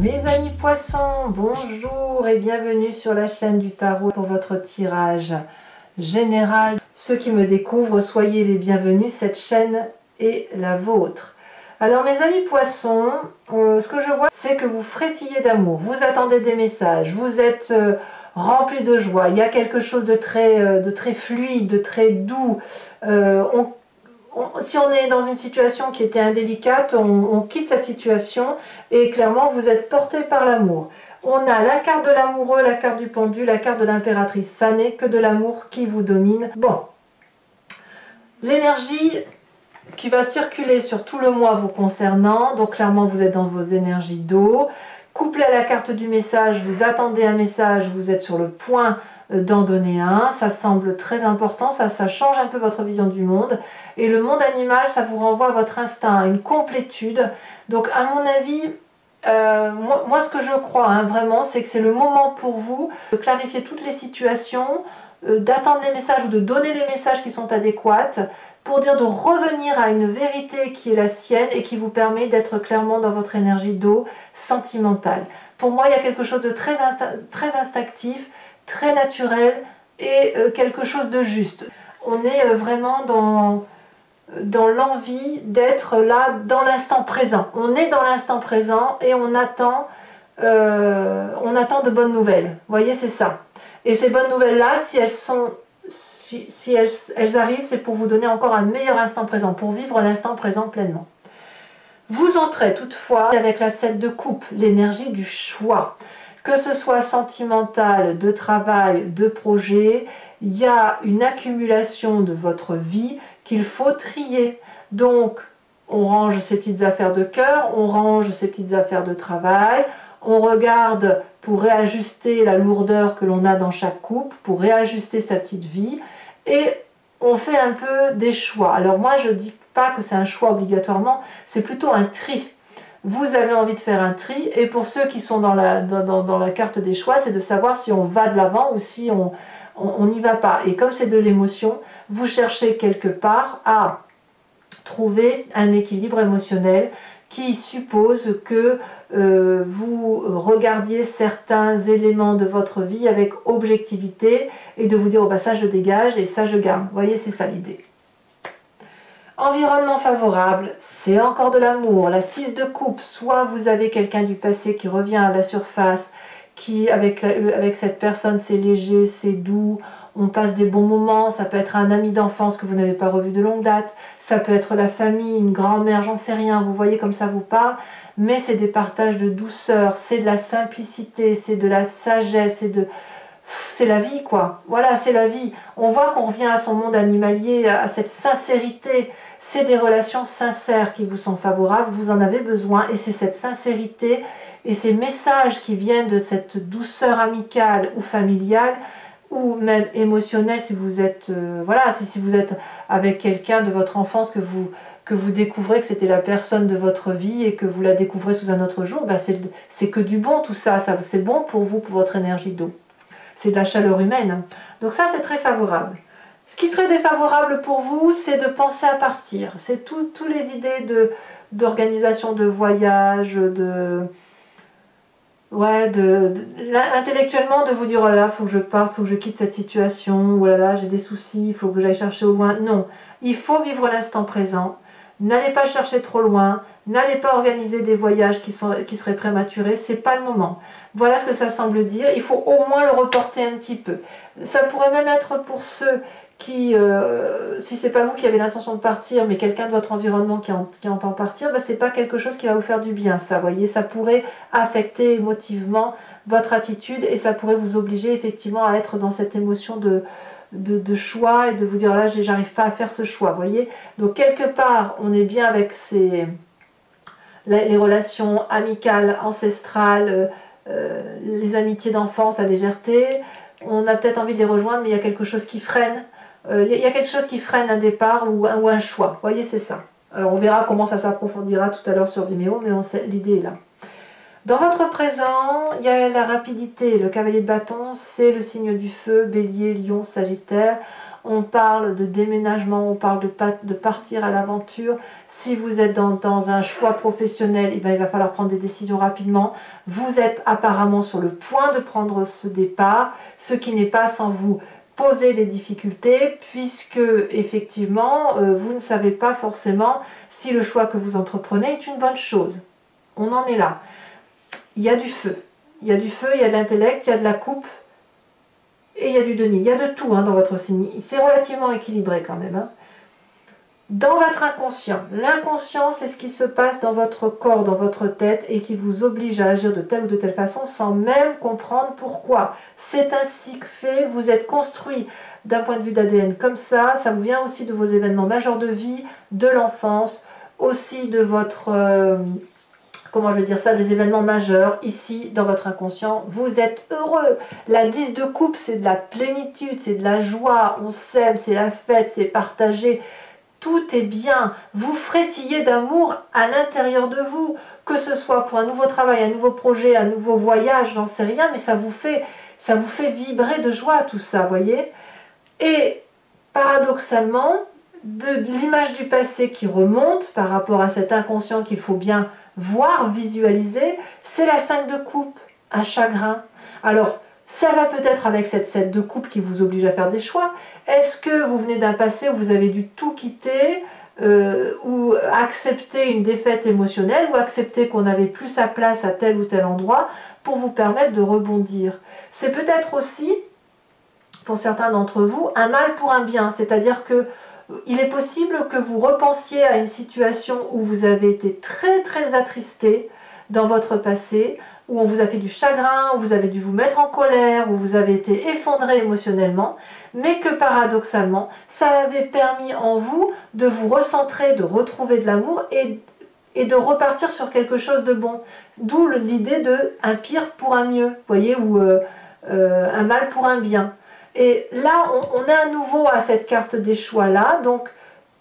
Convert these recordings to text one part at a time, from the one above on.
Mes amis poissons, bonjour et bienvenue sur la chaîne du tarot pour votre tirage général. Ceux qui me découvrent, soyez les bienvenus, cette chaîne est la vôtre. Alors mes amis poissons, ce que je vois c'est que vous frétillez d'amour, vous attendez des messages, vous êtes remplis de joie, il y a quelque chose de très fluide, de très doux. Si on est dans une situation qui était indélicate, on quitte cette situation et clairement vous êtes porté par l'amour. On a la carte de l'amoureux, la carte du pendu, la carte de l'impératrice. Ça n'est que de l'amour qui vous domine. Bon, l'énergie qui va circuler sur tout le mois vous concernant, donc clairement vous êtes dans vos énergies d'eau. Couplé à la carte du message, vous attendez un message, vous êtes sur le point d'en donner un, ça semble très important, ça change un peu votre vision du monde. Et le monde animal, ça vous renvoie à votre instinct, à une complétude. Donc à mon avis, moi ce que je crois vraiment, c'est que c'est le moment pour vous de clarifier toutes les situations, d'attendre les messages ou de donner les messages qui sont adéquats, pour dire de revenir à une vérité qui est la sienne et qui vous permet d'être clairement dans votre énergie d'eau sentimentale. Pour moi, il y a quelque chose de très instinctif, très naturel et quelque chose de juste. On est vraiment dans l'envie d'être là dans l'instant présent. On est dans l'instant présent et on attend de bonnes nouvelles. Vous voyez, c'est ça. Et ces bonnes nouvelles-là, si elles arrivent, c'est pour vous donner encore un meilleur instant présent, pour vivre l'instant présent pleinement. Vous entrez toutefois avec la 7 de coupe, l'énergie du choix. Que ce soit sentimental, de travail, de projet, il y a une accumulation de votre vie qu'il faut trier. Donc, on range ses petites affaires de cœur, on range ses petites affaires de travail, on regarde pour réajuster la lourdeur que l'on a dans chaque couple, pour réajuster sa petite vie, et on fait un peu des choix. Alors moi, je ne dis pas que c'est un choix obligatoirement, c'est plutôt un tri. Vous avez envie de faire un tri, et pour ceux qui sont dans la carte des choix, c'est de savoir si on va de l'avant ou si on n'y va pas. Et comme c'est de l'émotion, vous cherchez quelque part à trouver un équilibre émotionnel qui suppose que vous regardiez certains éléments de votre vie avec objectivité et de vous dire oh bah ça je dégage et ça je garde. Vous voyez, c'est ça l'idée. Environnement favorable, c'est encore de l'amour. La 6 de coupe, soit vous avez quelqu'un du passé qui revient à la surface, qui avec cette personne c'est léger, c'est doux, on passe des bons moments, ça peut être un ami d'enfance que vous n'avez pas revu de longue date, ça peut être la famille, une grand-mère, j'en sais rien, vous voyez comme ça vous parle, mais c'est des partages de douceur, c'est de la simplicité, c'est de la sagesse, c'est la vie quoi, voilà c'est la vie. On voit qu'on revient à son monde animalier, à cette sincérité, c'est des relations sincères qui vous sont favorables, vous en avez besoin et c'est cette sincérité et ces messages qui viennent de cette douceur amicale ou familiale ou même émotionnelle si vous êtes, voilà, si vous êtes avec quelqu'un de votre enfance que vous découvrez que c'était la personne de votre vie et que vous la découvrez sous un autre jour, ben c'est que du bon tout ça, c'est bon pour vous, pour votre énergie d'eau. C'est de la chaleur humaine. Donc ça, c'est très favorable. Ce qui serait défavorable pour vous, c'est de penser à partir. C'est toutes les idées d'organisation de voyage, intellectuellement de vous dire oh là là, faut que je parte, faut que je quitte cette situation, oh là là, j'ai des soucis, il faut que j'aille chercher au loin. Non, il faut vivre l'instant présent. N'allez pas chercher trop loin, n'allez pas organiser des voyages qui seraient prématurés, c'est pas le moment. Voilà ce que ça semble dire, il faut au moins le reporter un petit peu. Ça pourrait même être pour ceux qui, si c'est pas vous qui avez l'intention de partir, mais quelqu'un de votre environnement qui entend partir, c'est pas quelque chose qui va vous faire du bien, ça, voyez, ça pourrait affecter émotivement votre attitude et ça pourrait vous obliger effectivement à être dans cette émotion de choix et de vous dire là j'arrive pas à faire ce choix, voyez. Donc quelque part on est bien avec les relations amicales, ancestrales, les amitiés d'enfance, la légèreté, on a peut-être envie de les rejoindre mais il y a quelque chose qui freine, il y a quelque chose qui freine un départ ou un choix, voyez, c'est ça. Alors on verra comment ça s'approfondira tout à l'heure sur Vimeo, mais l'idée est là. Dans votre présent, il y a la rapidité. Le cavalier de bâton, c'est le signe du feu, bélier, lion, sagittaire. on parle de déménagement, on parle de partir à l'aventure. Si vous êtes dans un choix professionnel, eh bien, il va falloir prendre des décisions rapidement. Vous êtes apparemment sur le point de prendre ce départ, ce qui n'est pas sans vous poser des difficultés, puisque effectivement, vous ne savez pas forcément si le choix que vous entreprenez est une bonne chose. On en est là. Il y a du feu. Il y a du feu, il y a de l'intellect, il y a de la coupe et il y a du denier. Il y a de tout dans votre signe. C'est relativement équilibré quand même. Dans votre inconscient, l'inconscient, c'est ce qui se passe dans votre corps, dans votre tête et qui vous oblige à agir de telle ou de telle façon sans même comprendre pourquoi. C'est ainsi que fait, vous êtes construit d'un point de vue d'ADN comme ça vous vient aussi de vos événements majeurs de vie, de l'enfance, aussi de votre... comment je vais dire ça, des événements majeurs, ici, dans votre inconscient, vous êtes heureux. La 10 de coupe, c'est de la plénitude, c'est de la joie, on s'aime, c'est la fête, c'est partagé. Tout est bien. Vous frétillez d'amour à l'intérieur de vous, que ce soit pour un nouveau travail, un nouveau projet, un nouveau voyage, j'en sais rien, mais ça vous fait vibrer de joie, tout ça, voyez. Et paradoxalement, de l'image du passé qui remonte par rapport à cet inconscient qu'il faut bien voir, visualiser, c'est la 5 de coupe, un chagrin. Alors, ça va peut-être avec cette 7 de coupe qui vous oblige à faire des choix. Est-ce que vous venez d'un passé où vous avez dû tout quitter, ou accepter une défaite émotionnelle, ou accepter qu'on n'avait plus sa place à tel ou tel endroit pour vous permettre de rebondir? C'est peut-être aussi, pour certains d'entre vous, un mal pour un bien, c'est-à-dire que il est possible que vous repensiez à une situation où vous avez été très très attristé dans votre passé, où on vous a fait du chagrin, où vous avez dû vous mettre en colère, où vous avez été effondré émotionnellement, mais que paradoxalement, ça avait permis en vous de vous recentrer, de retrouver de l'amour et de repartir sur quelque chose de bon. D'où l'idée de un pire pour un mieux, vous voyez, ou un mal pour un bien. Et là, on est à nouveau à cette carte des choix-là, donc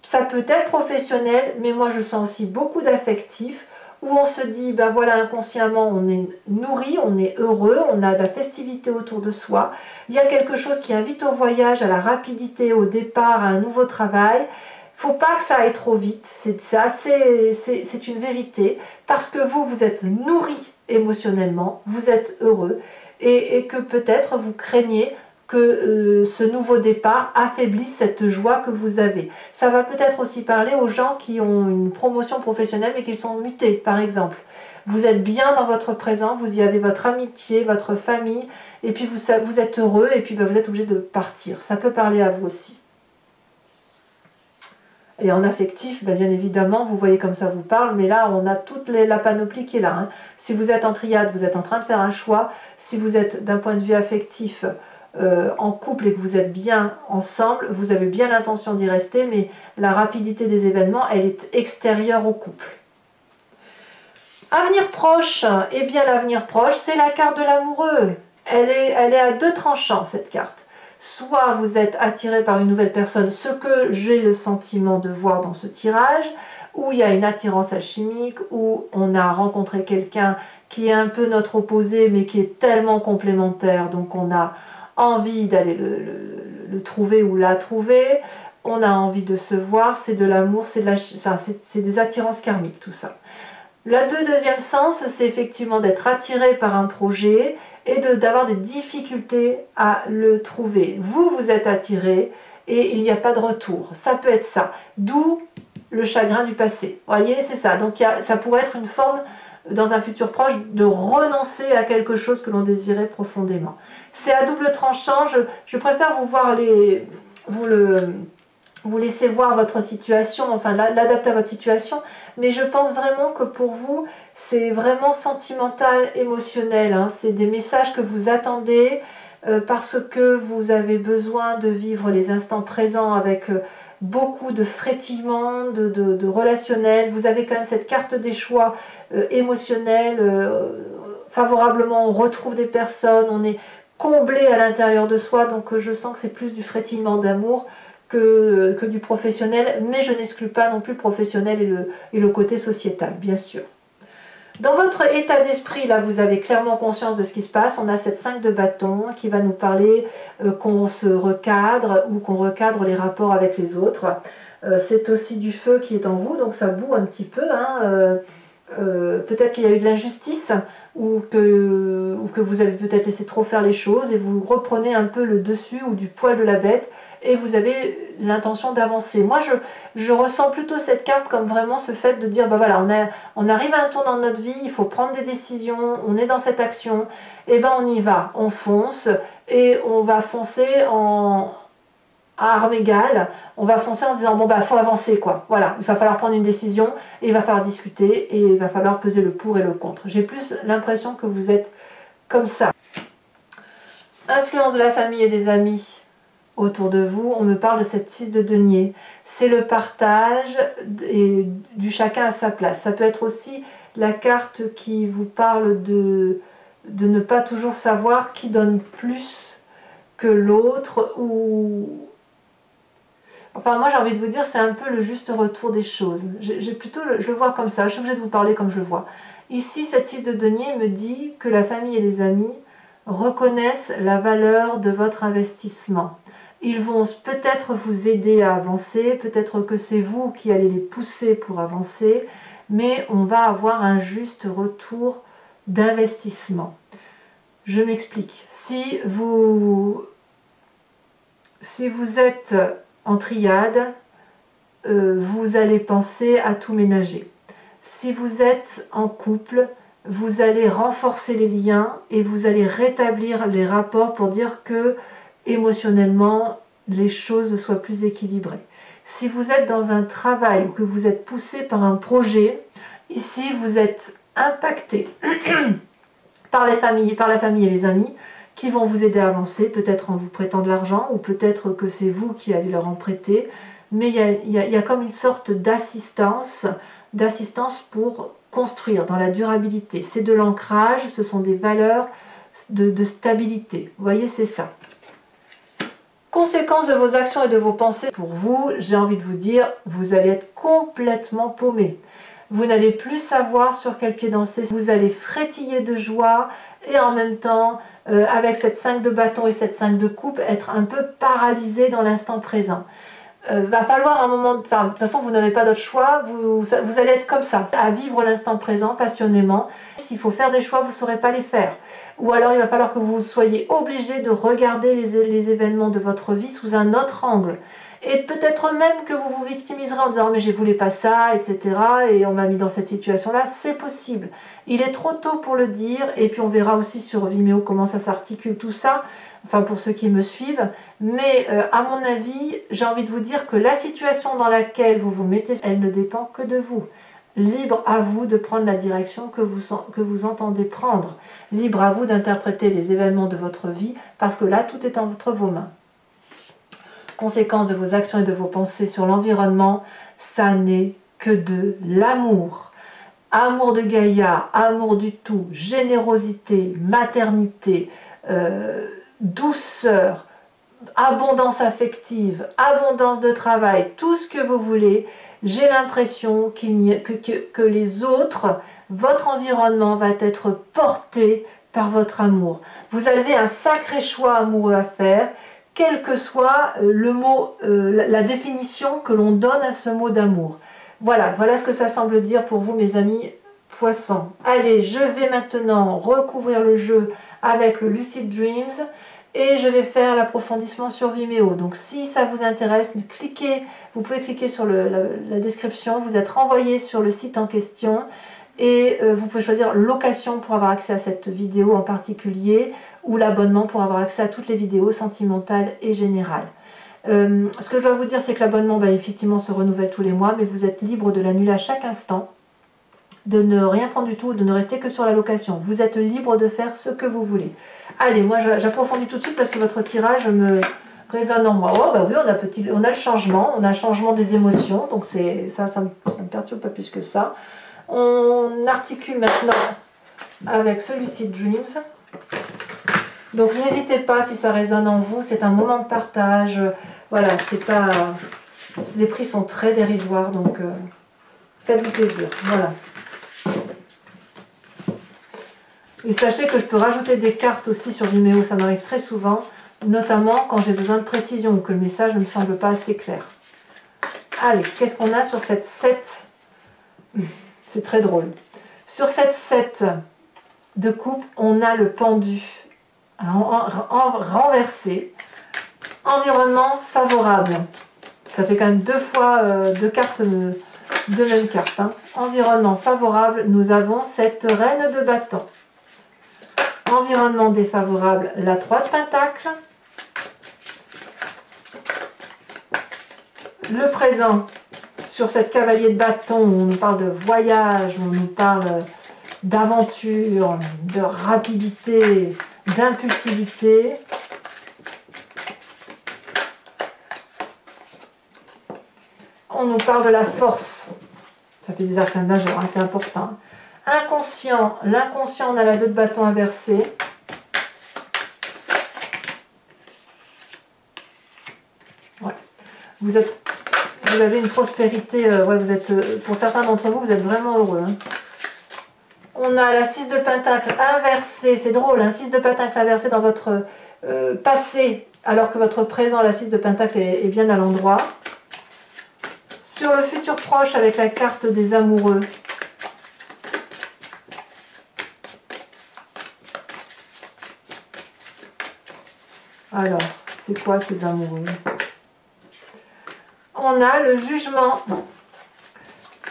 ça peut être professionnel, mais moi je sens aussi beaucoup d'affectif, où on se dit, ben voilà, inconsciemment, on est nourri, on est heureux, on a de la festivité autour de soi, il y a quelque chose qui invite au voyage, à la rapidité, au départ, à un nouveau travail. Il ne faut pas que ça aille trop vite, c'est une vérité, parce que vous êtes nourri émotionnellement, vous êtes heureux, et que peut-être vous craignez que ce nouveau départ affaiblisse cette joie que vous avez. Ça va peut-être aussi parler aux gens qui ont une promotion professionnelle mais qui sont mutés, par exemple. Vous êtes bien dans votre présent, vous y avez votre amitié, votre famille, et puis vous êtes heureux, et puis vous êtes obligé de partir. Ça peut parler à vous aussi. Et en affectif, bien évidemment, vous voyez comme ça vous parle, mais là, on a toute la panoplie qui est là. Si vous êtes en triade, vous êtes en train de faire un choix. Si vous êtes d'un point de vue affectif, en couple et que vous êtes bien ensemble, vous avez bien l'intention d'y rester, mais la rapidité des événements, elle est extérieure au couple. Avenir proche, eh bien l'avenir proche, c'est la carte de l'amoureux. Elle est à deux tranchants, cette carte. Soit vous êtes attiré par une nouvelle personne, ce que j'ai le sentiment de voir dans ce tirage, où il y a une attirance alchimique, où on a rencontré quelqu'un qui est un peu notre opposé, mais qui est tellement complémentaire, donc on a envie d'aller le trouver ou la trouver, on a envie de se voir, c'est de l'amour, c'est des attirances karmiques, tout ça. Le deuxième sens, c'est effectivement d'être attiré par un projet et d'avoir des difficultés à le trouver. Vous êtes attiré et il n'y a pas de retour. Ça peut être ça. D'où le chagrin du passé. Vous voyez, c'est ça. Donc ça pourrait être une forme, dans un futur proche, de renoncer à quelque chose que l'on désirait profondément. C'est à double tranchant. Je préfère vous laisser voir votre situation, enfin l'adapter à votre situation, mais je pense vraiment que pour vous, c'est vraiment sentimental, émotionnel. C'est des messages que vous attendez parce que vous avez besoin de vivre les instants présents avec beaucoup de frétillement, de relationnel. Vous avez quand même cette carte des choix émotionnels. Favorablement, on retrouve des personnes, on est comblé à l'intérieur de soi, donc je sens que c'est plus du frétillement d'amour que du professionnel, mais je n'exclus pas non plus le professionnel et le côté sociétal, bien sûr. Dans votre état d'esprit, là, vous avez clairement conscience de ce qui se passe. On a cette 5 de bâton qui va nous parler qu'on se recadre ou qu'on recadre les rapports avec les autres. C'est aussi du feu qui est en vous, donc ça boue un petit peu. Hein, peut-être qu'il y a eu de l'injustice ou que vous avez peut-être laissé trop faire les choses et vous reprenez un peu le dessus ou du poil de la bête et vous avez l'intention d'avancer. Moi, je ressens plutôt cette carte comme vraiment ce fait de dire, ben voilà, on arrive à un tour dans notre vie, il faut prendre des décisions, on est dans cette action, et ben on y va, on fonce et on va foncer à armes égales, on va foncer en se disant, bon bah faut avancer quoi, voilà, il va falloir prendre une décision, et il va falloir discuter, et il va falloir peser le pour et le contre. J'ai plus l'impression que vous êtes comme ça. Influence de la famille et des amis autour de vous, on me parle de cette 6 de denier, c'est le partage et du chacun à sa place. Ça peut être aussi la carte qui vous parle de ne pas toujours savoir qui donne plus que l'autre, ou enfin moi j'ai envie de vous dire c'est un peu le juste retour des choses. J'ai plutôt je le vois comme ça, je suis obligée de vous parler comme je le vois. Ici cette 6 de denier me dit que la famille et les amis reconnaissent la valeur de votre investissement. Ils vont peut-être vous aider à avancer, peut-être que c'est vous qui allez les pousser pour avancer, mais on va avoir un juste retour d'investissement. Je m'explique. Si vous êtes en triade, vous allez penser à tout ménager. Si vous êtes en couple, vous allez renforcer les liens et vous allez rétablir les rapports pour dire que émotionnellement, les choses soient plus équilibrées. Si vous êtes dans un travail ou que vous êtes poussé par un projet, ici vous êtes impacté par la famille et les amis qui vont vous aider à avancer, peut-être en vous prêtant de l'argent ou peut-être que c'est vous qui allez leur en prêter, mais il y a comme une sorte d'assistance pour construire dans la durabilité. C'est de l'ancrage, ce sont des valeurs de stabilité. Vous voyez, c'est ça. Conséquence de vos actions et de vos pensées pour vous, j'ai envie de vous dire, vous allez être complètement paumé. Vous n'allez plus savoir sur quel pied danser, vous allez frétiller de joie et en même temps, avec cette 5 de bâton et cette 5 de coupe, être un peu paralysé dans l'instant présent. Va falloir un moment, enfin, de toute façon vous n'avez pas d'autre choix, vous allez être comme ça, à vivre l'instant présent passionnément. S'il faut faire des choix, vous ne saurez pas les faire. Ou alors il va falloir que vous soyez obligé de regarder les événements de votre vie sous un autre angle. Et peut-être même que vous vous victimiserez en disant « mais je voulais pas ça, etc. et on m'a mis dans cette situation-là », c'est possible. Il est trop tôt pour le dire, et puis on verra aussi sur Vimeo comment ça s'articule tout ça, enfin pour ceux qui me suivent. Mais à mon avis, j'ai envie de vous dire que la situation dans laquelle vous vous mettez, elle ne dépend que de vous. Libre à vous de prendre la direction que vous entendez prendre. Libre à vous d'interpréter les événements de votre vie, parce que là, tout est entre vos mains. Conséquence de vos actions et de vos pensées sur l'environnement, ça n'est que de l'amour. Amour de Gaïa, amour du tout, générosité, maternité, douceur, abondance affective, abondance de travail, tout ce que vous voulez. J'ai l'impression que les autres, votre environnement va être porté par votre amour. Vous avez un sacré choix amoureux à faire, quel que soit le mot, la définition que l'on donne à ce mot d'amour. Voilà ce que ça semble dire pour vous, mes amis poissons. Allez, je vais maintenant recouvrir le jeu avec le Lucid Dreams et je vais faire l'approfondissement sur Vimeo. Donc si ça vous intéresse, vous pouvez cliquer sur la description, vous êtes renvoyé sur le site en question et vous pouvez choisir location pour avoir accès à cette vidéo en particulier ou l'abonnement pour avoir accès à toutes les vidéos sentimentales et générales. Ce que je dois vous dire, c'est que l'abonnement effectivement se renouvelle tous les mois, mais vous êtes libre de l'annuler à chaque instant, de ne rien prendre du tout, de ne rester que sur la location. Vous êtes libre de faire ce que vous voulez. Allez, moi j'approfondis tout de suite parce que votre tirage me résonne en moi. Oh bah oui, on a le changement, on a le changement des émotions, donc ça me perturbe pas plus que ça. On articule maintenant avec ce Lucid Dreams. Donc n'hésitez pas si ça résonne en vous, c'est un moment de partage. Voilà, c'est pas, les prix sont très dérisoires, donc faites-vous plaisir. Voilà. Et sachez que je peux rajouter des cartes aussi sur Vimeo, ça m'arrive très souvent, notamment quand j'ai besoin de précision ou que le message ne me semble pas assez clair. Allez, qu'est-ce qu'on a sur cette 7? C'est très drôle. Sur cette 7 de coupe, on a le pendu renversé. Environnement favorable. Ça fait quand même deux fois deux cartes, deux mêmes cartes. Hein. Environnement favorable, nous avons cette reine de bâton. Environnement défavorable, la 3 de pentacle. Le présent, sur cette cavalier de bâton, on nous parle de voyage, on nous parle d'aventure, de rapidité, d'impulsivité. On nous parle de la force. Ça fait des arcanes majeurs, hein, c'est important. Inconscient, l'inconscient, on a la 2 de bâton inversée. Ouais. Vous avez une prospérité, ouais, vous êtes, pour certains d'entre vous, vous êtes vraiment heureux. Hein. On a la 6 de pentacle inversée, c'est drôle, hein, 6 de pentacle inversée dans votre passé, alors que votre présent, la 6 de pentacle, est bien à l'endroit. Sur le futur proche, avec la carte des amoureux. Alors, c'est quoi ces amoureux? On a le jugement,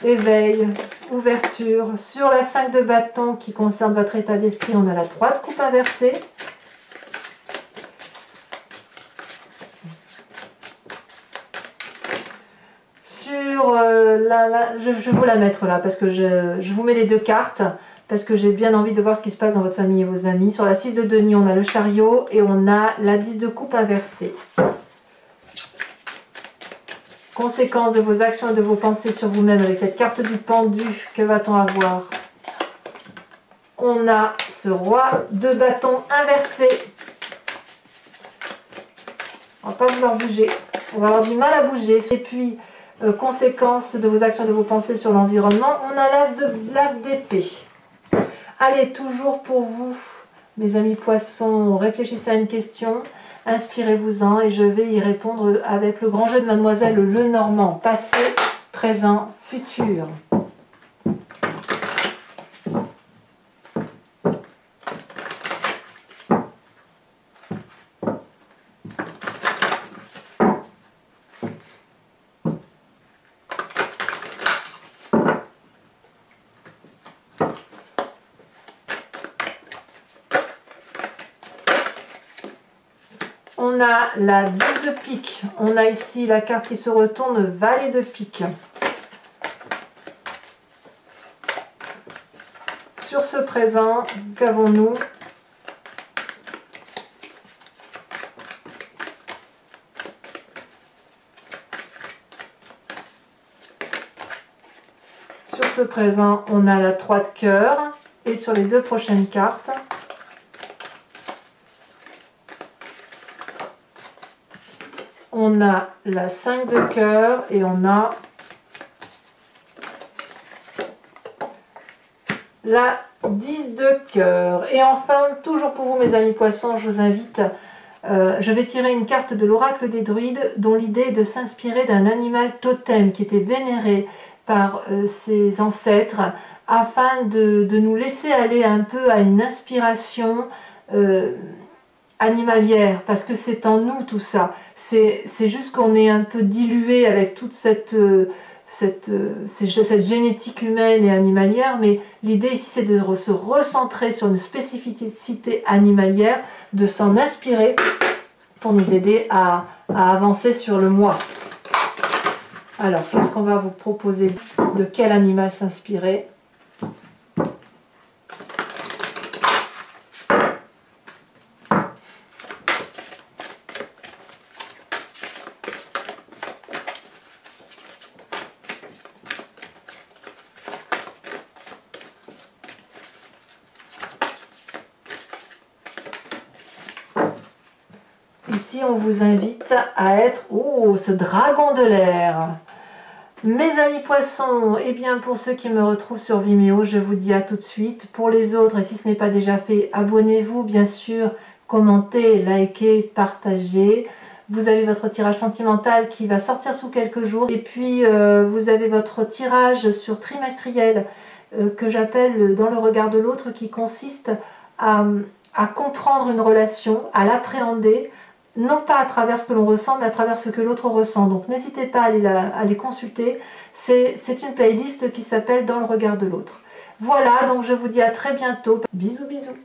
éveil, ouverture. Sur la 5 de bâton qui concerne votre état d'esprit, on a la 3 de coupe inversée. Sur je vais vous la mettre là parce que je vous mets les deux cartes parce que j'ai bien envie de voir ce qui se passe dans votre famille et vos amis. Sur la 6 de denier, on a le chariot et on a la 10 de coupe inversée. Conséquence de vos actions et de vos pensées sur vous-même avec cette carte du pendu, que va-t-on avoir? On a ce roi de bâton inversé. On va pas vouloir bouger. On va avoir du mal à bouger. Et puis, conséquence de vos actions et de vos pensées sur l'environnement, on a l'as d'épée. Allez, toujours pour vous, mes amis poissons, réfléchissez à une question. Inspirez-vous-en et je vais y répondre avec le grand jeu de Mademoiselle Lenormand. Passé, présent, futur. On a la 10 de pique. On a ici la carte qui se retourne, valet de pique. Sur ce présent, qu'avons-nous? Sur ce présent, on a la 3 de cœur. Et sur les deux prochaines cartes, on a la 5 de cœur et on a la 10 de cœur. Et enfin, toujours pour vous mes amis poissons, je vous invite, je vais tirer une carte de l'oracle des druides dont l'idée est de s'inspirer d'un animal totem qui était vénéré par ses ancêtres afin de nous laisser aller un peu à une inspiration animalière, parce que c'est en nous tout ça. C'est juste qu'on est un peu dilué avec toute cette génétique humaine et animalière, mais l'idée ici c'est de se recentrer sur une spécificité animalière, de s'en inspirer pour nous aider à avancer sur le moi. Alors, qu'est-ce qu'on va vous proposer? De quel animal s'inspirer? Ici, on vous invite à être... Oh, ce dragon de l'air! Mes amis poissons, et bien pour ceux qui me retrouvent sur Vimeo, je vous dis à tout de suite. Pour les autres, et si ce n'est pas déjà fait, abonnez-vous bien sûr, commentez, likez, partagez. Vous avez votre tirage sentimental qui va sortir sous quelques jours. Et puis vous avez votre tirage sur trimestriel que j'appelle dans le regard de l'autre, qui consiste à comprendre une relation, à l'appréhender, non pas à travers ce que l'on ressent, mais à travers ce que l'autre ressent. Donc n'hésitez pas à les consulter. C'est une playlist qui s'appelle Dans le regard de l'autre. Voilà, donc je vous dis à très bientôt. Bisous, bisous.